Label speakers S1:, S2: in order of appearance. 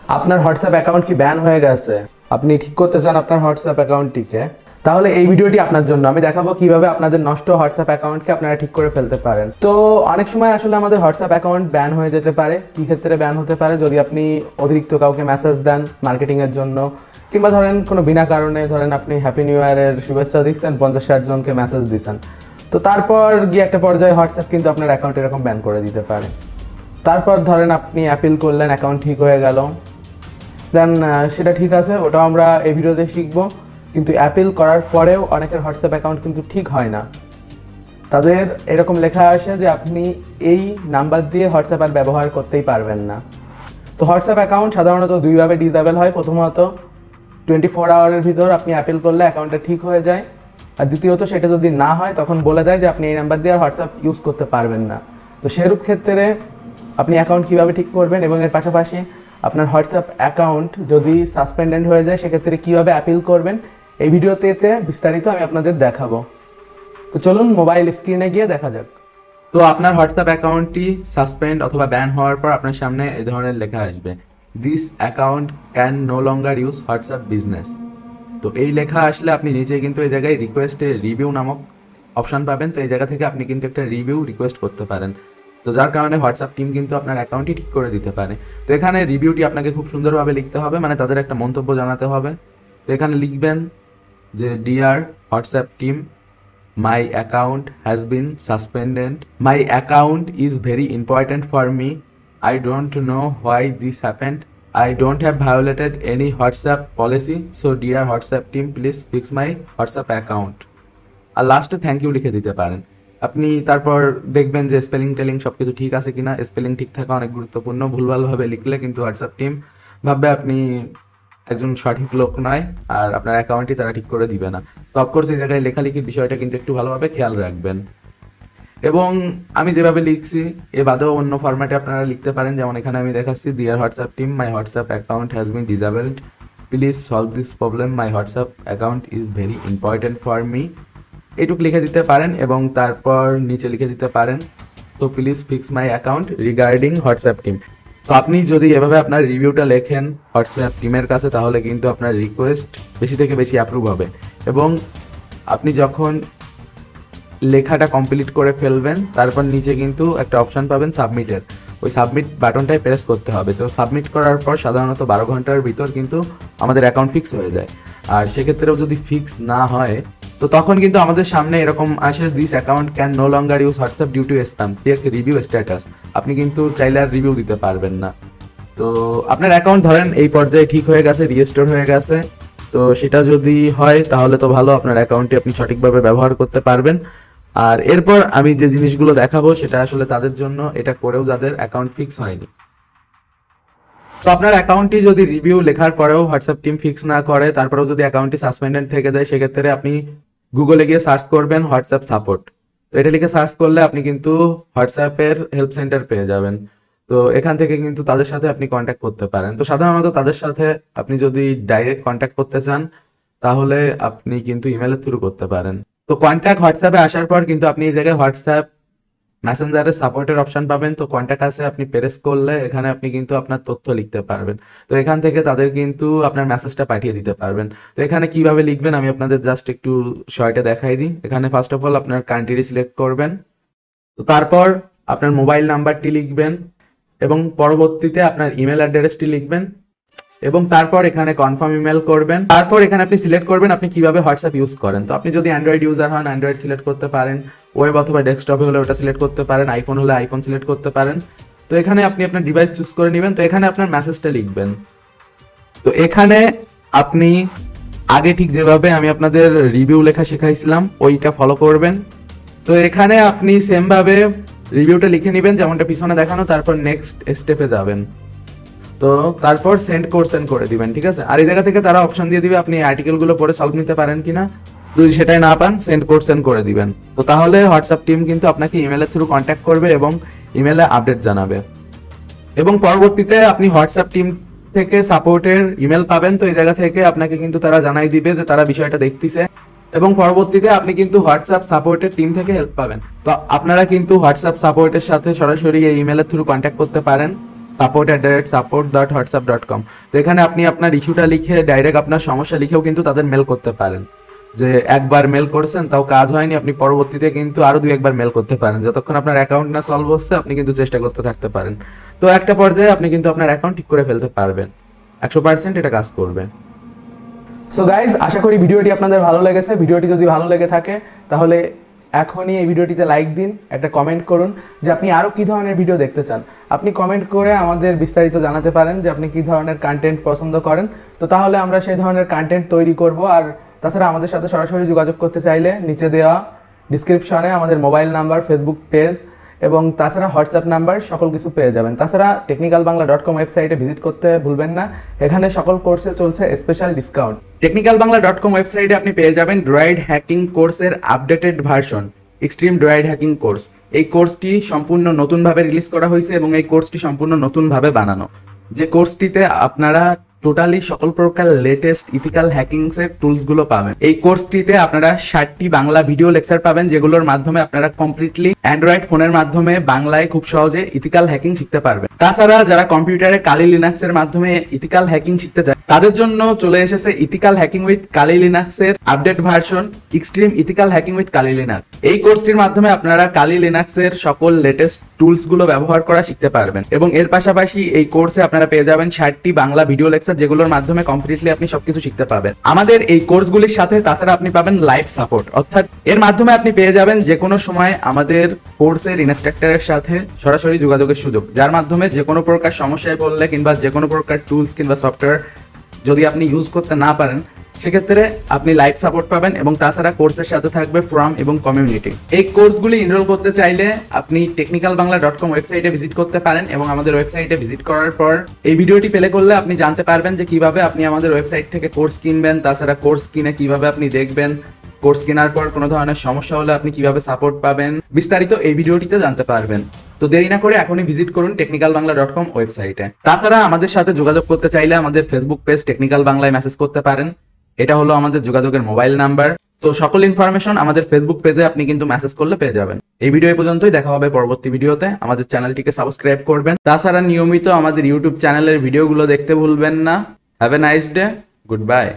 S1: আপনার WhatsApp account কি ban হয়ে গেছে, আপনি ঠিক করতে চান আপনার হোয়াটসঅ্যাপ অ্যাকাউন্টটিকে, তাহলে এই ভিডিওটি আপনার জন্য। আমি দেখাবো কিভাবে আপনাদের নষ্ট হোয়াটসঅ্যাপ অ্যাকাউন্টকে আপনারা ঠিক করে ফেলতে পারেন। তো অনেক সময় আসলে আমাদের হোয়াটসঅ্যাপ অ্যাকাউন্ট ব্যান হয়ে যেতে পারে। কি ক্ষেত্রে ব্যান হতে পারে? যদি আপনি অতিরিক্ত কাউকে মেসেজ দেন মার্কেটিংয়ের জন্য, কিংবা ধরেন কোনো বিনা কারণে, ধরেন আপনি হ্যাপি নিউ ইয়ারের শুভেচ্ছা দিচ্ছেন, 50-60 জনকে মেসেজ দিচ্ছেন, তো তারপর গিয়ে একটা পর্যায়ে হোয়াটসঅ্যাপ কিন্তু আপনার অ্যাকাউন্ট এরকম ব্যান করে দিতে পারে। তারপর ধরেন আপনি অ্যাপিল করলেন, অ্যাকাউন্ট ঠিক হয়ে গেল, দেন সেটা ঠিক আছে, ওটাও আমরা এই ভিডিওতে শিখবো। কিন্তু অ্যাপিল করার পরেও অনেকের হোয়াটসঅ্যাপ অ্যাকাউন্ট কিন্তু ঠিক হয় না। তাদের এরকম লেখা আসে যে আপনি এই নাম্বার দিয়ে হোয়াটসঅ্যাপ আর ব্যবহার করতেই পারবেন না। তো হোয়াটসঅ্যাপ অ্যাকাউন্ট সাধারণত দুইভাবে ডিসেবল হয়। প্রথমত 24 আওয়ারের ভিতর আপনি অ্যাপিল করলে অ্যাকাউন্টটা ঠিক হয়ে যায়, আর দ্বিতীয়ত সেটা যদি না হয় তখন বলে দেয় যে আপনি এই নাম্বার দিয়ে আর হোয়াটসঅ্যাপ ইউজ করতে পারবেন না। তো সেরূপ ক্ষেত্রে আপনি অ্যাকাউন্ট কীভাবে ঠিক করবেন, এবং এর পাশাপাশি আপনার হোয়াটসঅ্যাপ অ্যাকাউন্ট যদি সাসপেন্ডেড হয়ে যায় সেক্ষেত্রে কীভাবে অ্যাপিল করবেন, এই ভিডিওতে বিস্তারিত আমি আপনাদের দেখাবো। তো চলুন মোবাইল স্ক্রিনে গিয়ে দেখা যাক। তো আপনার হোয়াটসঅ্যাপ অ্যাকাউন্টটি সাসপেন্ড অথবা ব্যান হওয়ার পর আপনার সামনে এই ধরনের লেখা আসবে, this account can no longer use WhatsApp business. তো এই লেখা আসলে আপনি নিচে কিন্তু এই জায়গায় রিকোয়েস্টে রিভিউ নামক অপশান পাবেন। তো এই জায়গা থেকে আপনি কিন্তু একটা রিভিউ রিকোয়েস্ট করতে পারেন। তো যার কারণে হোয়াটসঅ্যাপ টিম কিন্তু আপনার অ্যাকাউন্টটি ঠিক করে দিতে পারে। তো এখানে রিভিউটি আপনাকে খুব সুন্দরভাবে লিখতে হবে, মানে তাদের একটা মন্তব্য জানাতে হবে। তো এখানে লিখবেন যে dear WhatsApp team, my account has been suspended, my account is very important for me, I don't know why this happened, I don't have violated any WhatsApp policy, so dear WhatsApp team, please fix my WhatsApp account. আর লাস্টে thank you লিখে দিতে পারেন। আপনি তারপর দেখবেন যে spelling telling সব কিছু ঠিক আছে কিনা। স্পেলিং ঠিক থাকা অনেক গুরুত্বপূর্ণ। ভুলভালভাবে লিখলে কিন্তু হোয়াটসঅ্যাপ টিম ভাববে আপনি একজন সঠিক লোক নয়, আর আপনার অ্যাকাউন্টটি তারা ঠিক করে দিবে না। তো অফকোর্স এই জায়গায় লেখালেখির বিষয়টা কিন্তু একটু ভালোভাবে খেয়াল রাখবেন। এবং আমি যেভাবে লিখছি এ বাদেও অন্য ফরম্যাটে আপনারা লিখতে পারেন, যেমন এখানে আমি দেখাচ্ছি, dear WhatsApp team, my WhatsApp account has been disabled, please solve this problem, my WhatsApp account is very important for me. এইটুকু লিখে দিতে পারেন এবং তারপর নিচে লিখে দিতে পারেন, তো please fix my account regarding WhatsApp team. তো আপনি যদি এভাবে আপনার রিভিউটা লেখেন হোয়াটসঅ্যাপ টিমের কাছে, তাহলে কিন্তু আপনার রিকোয়েস্ট বেশি থেকে বেশি অ্যাপ্রুভ হবে। এবং আপনি যখন লেখাটা কমপ্লিট করে ফেলবেন, তারপর নিচে কিন্তু একটা অপশান পাবেন সাবমিটের, ওই সাবমিট বাটনটায় প্রেস করতে হবে। তো সাবমিট করার পর সাধারণত 12 ঘন্টার ভিতর কিন্তু আমাদের অ্যাকাউন্ট ফিক্স হয়ে যায়। আর সেক্ষেত্রেও যদি ফিক্স না হয়, তো তখন কিন্তু আমাদের সামনে এরকম আসে, this account can no longer use WhatsApp due to spam, review status. আপনি কিন্তু চাইলে আর রিভিউ দিতে পারবেন না। তো আপনার অ্যাকাউন্ট ধরেন এই পর্যায়ে ঠিক হয়ে গেছে, রিস্টোর হয়ে গেছে। তো সেটা যদি হয় তাহলে তো ভালো, আপনার অ্যাকাউন্টটি আপনি সঠিকভাবে ব্যবহার করতে পারবেন। আর এরপর আমি যে জিনিসগুলো দেখাবো সেটা আসলে তাদের জন্য, এটা করেও যাদের অ্যাকাউন্ট ফিক্স হয়নি। তো আপনার অ্যাকাউন্টটি যদি রিভিউ লেখার পরেও হোয়াটসঅ্যাপ টিম ফিক্স না করে, তারপরেও যদি অ্যাকাউন্টটি সাসপেন্ডেড থেকে যায়, সেক্ষেত্রে আপনি গুগলে গিয়ে সার্চ করবেন হোয়াটসঅ্যাপ সাপোর্ট। তো এটা লিখে সার্চ করলে আপনি কিন্তু হোয়াটসঅ্যাপের হেল্প সেন্টার পেয়ে যাবেন। তো এখান থেকে কিন্তু তাদের সাথে আপনি কন্ট্যাক্ট করতে পারেন। তো সাধারণত তাদের সাথে আপনি যদি ডাইরেক্ট কন্ট্যাক্ট করতে চান, তাহলে আপনি কিন্তু ইমেলের থ্রু করতে পারেন। তো কন্ট্যাক্ট হোয়াটসঅ্যাপে আসার পর কিন্তু আপনি এই জায়গায় হোয়াটসঅ্যাপ মেসেঞ্জারের সাপোর্টের অপশন পাবেন। তো কন্ট্যাক্ট আছে, আপনি প্রেস করলে এখানে আপনি কিন্তু আপনার তথ্য লিখতে পারবেন। তো এখান থেকে তাদের কিন্তু আপনার মেসেজটা পাঠিয়ে দিতে পারবেন। তো এখানে কিভাবে লিখবেন আমি আপনাদের জাস্ট একটু শর্টে দেখাই দিই। এখানে ফার্স্ট অফ অল আপনার কান্ট্রি সিলেক্ট করবেন, তো তারপর আপনার মোবাইল নাম্বারটি লিখবেন এবং পরবর্তীতে আপনার ইমেল অ্যাড্রেসটি লিখবেন এবং তারপর এখানে কনফার্ম ইমেল করবেন। তারপর এখানে আপনি সিলেক্ট করবেন আপনি কিভাবে হোয়াটসঅ্যাপ ইউজ করেন। তো আপনি যদি অ্যান্ড্রয়েড ইউজার হন অ্যান্ড্রয়েড সিলেক্ট করতে পারেন, ওয়েব অথবা ডেস্কটপে হলে ওটা সিলেক্ট করতে পারেন, আইফোন হলে আইফোন সিলেক্ট করতে পারেন। তো এখানে আপনি আপনার ডিভাইস চুজ করে নেবেন। তো এখানে আপনার মেসেজটা লিখবেন। তো এখানে আপনি আগে ঠিক যেভাবে আমি আপনাদের রিভিউ লেখা শেখাইছিলাম ওইটা ফলো করবেন। তো এখানে আপনি সেম ভাবে রিভিউটা লিখে নেবেন যেমনটা পিছনে দেখানো, তারপর নেক্সট স্টেপে যাবেন। তো তারপর সেন্ড কোশ্চেন করে দিবেন, ঠিক আছে। আর এই জায়গা থেকে তারা অপশন দিয়ে দিবে আপনি আর্টিকেলগুলো পড়ে সলভ নিতে পারেন কিনা। যদি সেটাই না পান সেন্ড কোশ্চেন করে দিবেন। তো তাহলে হোয়াটসঅ্যাপ টিম কিন্তু আপনাকে ইমেলের থ্রু কন্ট্যাক্ট করবে এবং ইমেলে আপডেট জানাবে। এবং পরবর্তীতে আপনি হোয়াটসঅ্যাপ টিম থেকে সাপোর্টের ইমেল পাবেন। তো এই জায়গা থেকে আপনাকে কিন্তু তারা জানাই দিবে যে তারা বিষয়টা দেখতেছে এবং পরবর্তীতে আপনি কিন্তু হোয়াটসঅ্যাপ সাপোর্টের টিম থেকে হেল্প পাবেন। তো আপনারা কিন্তু হোয়াটসঅ্যাপ সাপোর্টের সাথে সরাসরি এই ইমেলের থ্রু কন্ট্যাক্ট করতে পারেন support@support.whatsapp.com। তো এখানে আপনি আপনার ইস্যুটা লিখে ডাইরেক্ট আপনার সমস্যা লিখেও কিন্তু তাদের মেল করতে পারেন। যে একবার মেল করছেন তাও কাজ হয়নি, আপনি পরবর্তীতে কিন্তু আরো 2-1 বার মেল করতে পারেন। যতক্ষণ আপনার অ্যাকাউন্ট না সলভ হচ্ছে আপনি কিন্তু চেষ্টা করতে থাকতে পারেন। তো একটা পর্যায়ে আপনি কিন্তু আপনার অ্যাকাউন্ট ঠিক করে ফেলতে পারবেন। 100% এটা কাজ করবে। সো গাইজ, আশা করি ভিডিওটি আপনাদের ভালো লেগেছে। ভিডিওটি যদি ভালো লেগে থাকে তাহলে এখনই এই ভিডিওটিতে লাইক দিন, একটা কমেন্ট করুন যে আপনি আরও কী ধরনের ভিডিও দেখতে চান। আপনি কমেন্ট করে আমাদের বিস্তারিত জানাতে পারেন যে আপনি কী ধরনের কন্টেন্ট পছন্দ করেন। তো তাহলে আমরা সেই ধরনের কন্টেন্ট তৈরি করব। আর তাছাড়া আমাদের সাথে সরাসরি যোগাযোগ করতে চাইলে নিচে দেওয়া ডিসক্রিপশনে আমাদের মোবাইল নাম্বার, ফেসবুক পেজ এবং তাছাড়া হোয়াটসঅ্যাপ নাম্বার সকল কিছু পেয়ে যাবেন। তাছাড়া technicalbangla.com ওয়েবসাইটে ভিজিট করতে ভুলবেন না। এখানে সকল কোর্সে চলছে স্পেশাল ডিসকাউন্ট। technicalbangla.com ওয়েবসাইটে আপনি পেয়ে যাবেন ড্রয়েড হ্যাকিং কোর্সের updated version, extreme droid hacking course. এই কোর্সটি সম্পূর্ণ নতুনভাবে রিলিজ করা হয়েছে এবং এই কোর্সটি সম্পূর্ণ নতুনভাবে বানানো। যে কোর্সটিতে আপনারা টোটালি সকল প্রকার লেটেস্ট ইথিক্যাল হ্যাকিংস এর টুলস গুলো পাবেন। এই কোর্সটিতে আপনারা 60টি বাংলা ভিডিও লেকচার পাবেন, যেগুলোর মাধ্যমে আপনারা কমপ্লিটলি অ্যান্ড্রয়েড ফোনের মাধ্যমে বাংলায় খুব সহজে ইথিক্যাল হ্যাকিং শিখতে পারবেন। তাছাড়া যারা কম্পিউটারে কালি লিনাক্স এর মাধ্যমে ইথিক্যাল হ্যাকিং শিখতে চায় তাদের জন্য চলে এসেছে ethical hacking with Kali Linux এর update version, extreme ethical hacking with Kali Linux. এই কোর্সটির মাধ্যমে আপনারা কালি লিনাক্স এর সকল লেটেস্ট টুলস গুলো ব্যবহার করা শিখতে পারবেন এবং এর পাশাপাশি এই কোর্সে আপনারা পেয়ে যাবেন 60টি বাংলা ভিডিও লেকচার, যেগুলোর মাধ্যমে কমপ্লিটলি আপনি সবকিছু শিখতে পাবেন। আমাদের এই কোর্সগুলির সাথে তাছাড়া আপনি পাবেন লাইভ সাপোর্ট, অর্থাৎ এর মাধ্যমে আপনি পেয়ে যাবেন যে কোনো সময় আমাদের কোর্সের ইনস্ট্রাক্টরের সাথে সরাসরি যোগাযোগের সুযোগ, যার মাধ্যমে যে কোনো প্রকার সমস্যায় পড়লে কিংবা যে কোনো প্রকার টুলস কিংবা সফটওয়্যার যদি আপনি ইউজ করতে না পারেন সেক্ষেত্রে আপনি লাইভ সাপোর্ট পাবেন এবং তাছাড়া কোর্সের সাথে থাকবে ফোরাম এবং কমিউনিটি। এই কোর্সগুলি এনরোল করতে চাইলে আপনি technicalbangla.com ওয়েবসাইটে ভিজিট করতে পারেন এবং আমাদের ওয়েবসাইটে ভিজিট করার পর এই ভিডিওটি প্লে করলে আপনি জানতে পারবেন যে কিভাবে আপনি আমাদের ওয়েবসাইট থেকে কোর্স কিনবেন, তাছাড়া কোর্স কিনে কিভাবে আপনি দেখবেন, কোর্স কেনার পর কোনো ধরনের সমস্যা হলে আপনি কিভাবে সাপোর্ট পাবেন, বিস্তারিত এই ভিডিওটিতে জানতে পারবেন। তো দেরি না করে এখনই ভিজিট করুন technicalbangla.com ওয়েবসাইটে। তাছাড়া আমাদের সাথে যোগাযোগ করতে চাইলে আমাদের ফেসবুক পেজ টেকনিক্যাল বাংলায় মেসেজ করতে পারেন। এটা হলো আমাদের যোগাযোগের মোবাইল নাম্বার। তো সকল ইনফরমেশন আমাদের ফেসবুক পেজে আপনি কিন্তু মেসেজ করলে পেয়ে যাবেন। এই ভিডিও পর্যন্তই, দেখা হবে পরবর্তী ভিডিওতে। আমাদের চ্যানেলটিকে সাবস্ক্রাইব করবেন। তাছাড়া নিয়মিত আমাদের ইউটিউব চ্যানেলের ভিডিওগুলো দেখতে ভুলবেন না। Have a nice day, good bye.